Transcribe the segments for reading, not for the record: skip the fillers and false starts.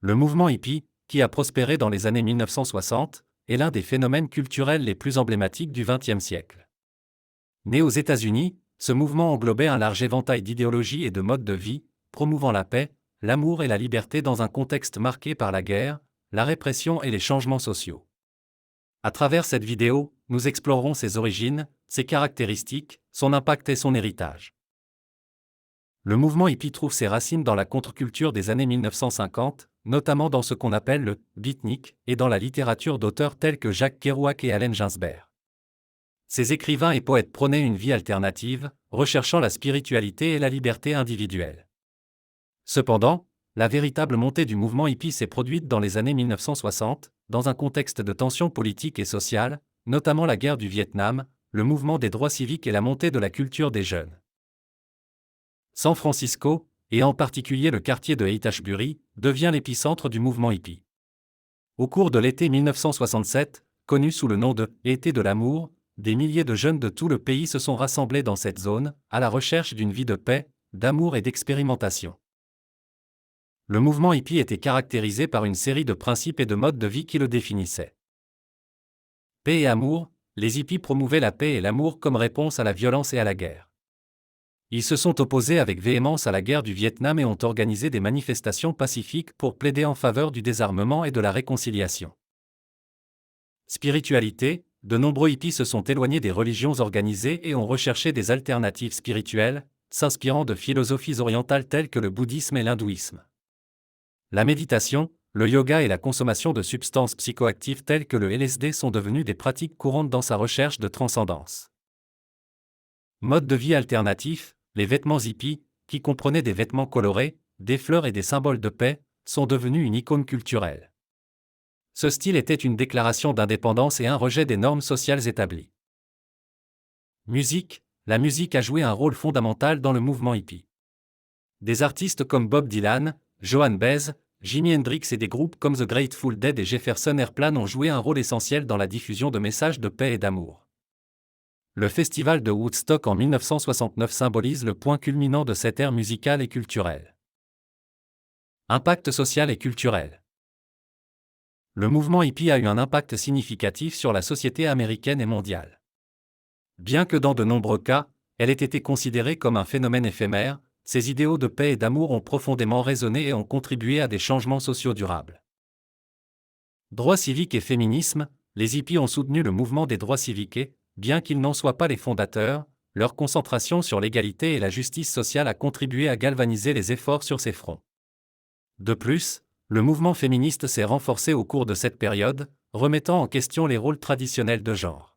Le mouvement hippie, qui a prospéré dans les années 1960, est l'un des phénomènes culturels les plus emblématiques du XXe siècle. Né aux États-Unis, ce mouvement englobait un large éventail d'idéologies et de modes de vie, promouvant la paix, l'amour et la liberté dans un contexte marqué par la guerre, la répression et les changements sociaux. À travers cette vidéo, nous explorerons ses origines, ses caractéristiques, son impact et son héritage. Le mouvement hippie trouve ses racines dans la contre-culture des années 1950, notamment dans ce qu'on appelle le beatnik et dans la littérature d'auteurs tels que Jacques Kerouac et Allen Ginsberg. Ces écrivains et poètes prônaient une vie alternative, recherchant la spiritualité et la liberté individuelle. Cependant, la véritable montée du mouvement hippie s'est produite dans les années 1960, dans un contexte de tensions politiques et sociales, notamment la guerre du Vietnam, le mouvement des droits civiques et la montée de la culture des jeunes. San Francisco, et en particulier le quartier de Haight-Ashbury, devient l'épicentre du mouvement hippie. Au cours de l'été 1967, connu sous le nom de « Été de l'amour », des milliers de jeunes de tout le pays se sont rassemblés dans cette zone, à la recherche d'une vie de paix, d'amour et d'expérimentation. Le mouvement hippie était caractérisé par une série de principes et de modes de vie qui le définissaient. Paix et amour, les hippies promouvaient la paix et l'amour comme réponse à la violence et à la guerre. Ils se sont opposés avec véhémence à la guerre du Vietnam et ont organisé des manifestations pacifiques pour plaider en faveur du désarmement et de la réconciliation. Spiritualité, de nombreux hippies se sont éloignés des religions organisées et ont recherché des alternatives spirituelles, s'inspirant de philosophies orientales telles que le bouddhisme et l'hindouisme. La méditation, le yoga et la consommation de substances psychoactives telles que le LSD sont devenus des pratiques courantes dans sa recherche de transcendance. Mode de vie alternatif, les vêtements hippies, qui comprenaient des vêtements colorés, des fleurs et des symboles de paix, sont devenus une icône culturelle. Ce style était une déclaration d'indépendance et un rejet des normes sociales établies. Musique, la musique a joué un rôle fondamental dans le mouvement hippie. Des artistes comme Bob Dylan, Joan Baez, Jimi Hendrix et des groupes comme The Grateful Dead et Jefferson Airplane ont joué un rôle essentiel dans la diffusion de messages de paix et d'amour. Le festival de Woodstock en 1969 symbolise le point culminant de cette ère musicale et culturelle. Impact social et culturel. Le mouvement hippie a eu un impact significatif sur la société américaine et mondiale. Bien que dans de nombreux cas, elle ait été considérée comme un phénomène éphémère, ces idéaux de paix et d'amour ont profondément résonné et ont contribué à des changements sociaux durables. Droits civiques et féminisme, les hippies ont soutenu le mouvement des droits civiques et, bien qu'ils n'en soient pas les fondateurs, leur concentration sur l'égalité et la justice sociale a contribué à galvaniser les efforts sur ces fronts. De plus, le mouvement féministe s'est renforcé au cours de cette période, remettant en question les rôles traditionnels de genre.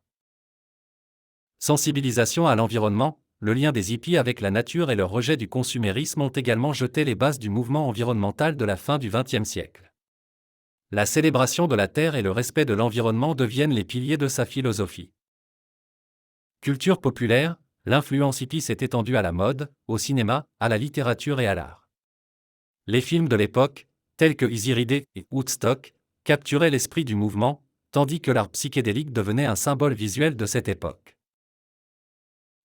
Sensibilisation à l'environnement, le lien des hippies avec la nature et leur rejet du consumérisme ont également jeté les bases du mouvement environnemental de la fin du XXe siècle. La célébration de la terre et le respect de l'environnement deviennent les piliers de sa philosophie. Culture populaire, l'influence hippie s'est étendue à la mode, au cinéma, à la littérature et à l'art. Les films de l'époque, tels que Easy Rider et Woodstock, capturaient l'esprit du mouvement, tandis que l'art psychédélique devenait un symbole visuel de cette époque.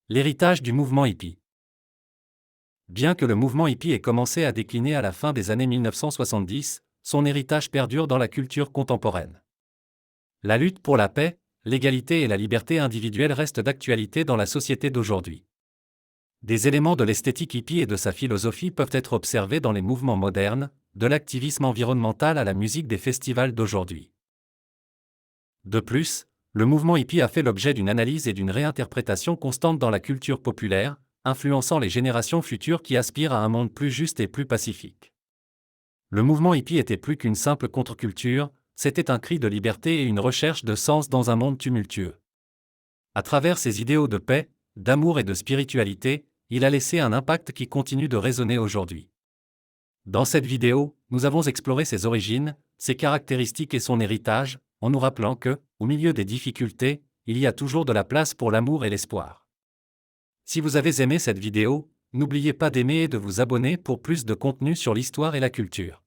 L'héritage du mouvement hippie. Bien que le mouvement hippie ait commencé à décliner à la fin des années 1970, son héritage perdure dans la culture contemporaine. La lutte pour la paix, l'égalité et la liberté individuelle restent d'actualité dans la société d'aujourd'hui. Des éléments de l'esthétique hippie et de sa philosophie peuvent être observés dans les mouvements modernes, de l'activisme environnemental à la musique des festivals d'aujourd'hui. De plus, le mouvement hippie a fait l'objet d'une analyse et d'une réinterprétation constante dans la culture populaire, influençant les générations futures qui aspirent à un monde plus juste et plus pacifique. Le mouvement hippie était plus qu'une simple contre-culture, c'était un cri de liberté et une recherche de sens dans un monde tumultueux. À travers ses idéaux de paix, d'amour et de spiritualité, il a laissé un impact qui continue de résonner aujourd'hui. Dans cette vidéo, nous avons exploré ses origines, ses caractéristiques et son héritage, en nous rappelant que, au milieu des difficultés, il y a toujours de la place pour l'amour et l'espoir. Si vous avez aimé cette vidéo, n'oubliez pas d'aimer et de vous abonner pour plus de contenu sur l'histoire et la culture.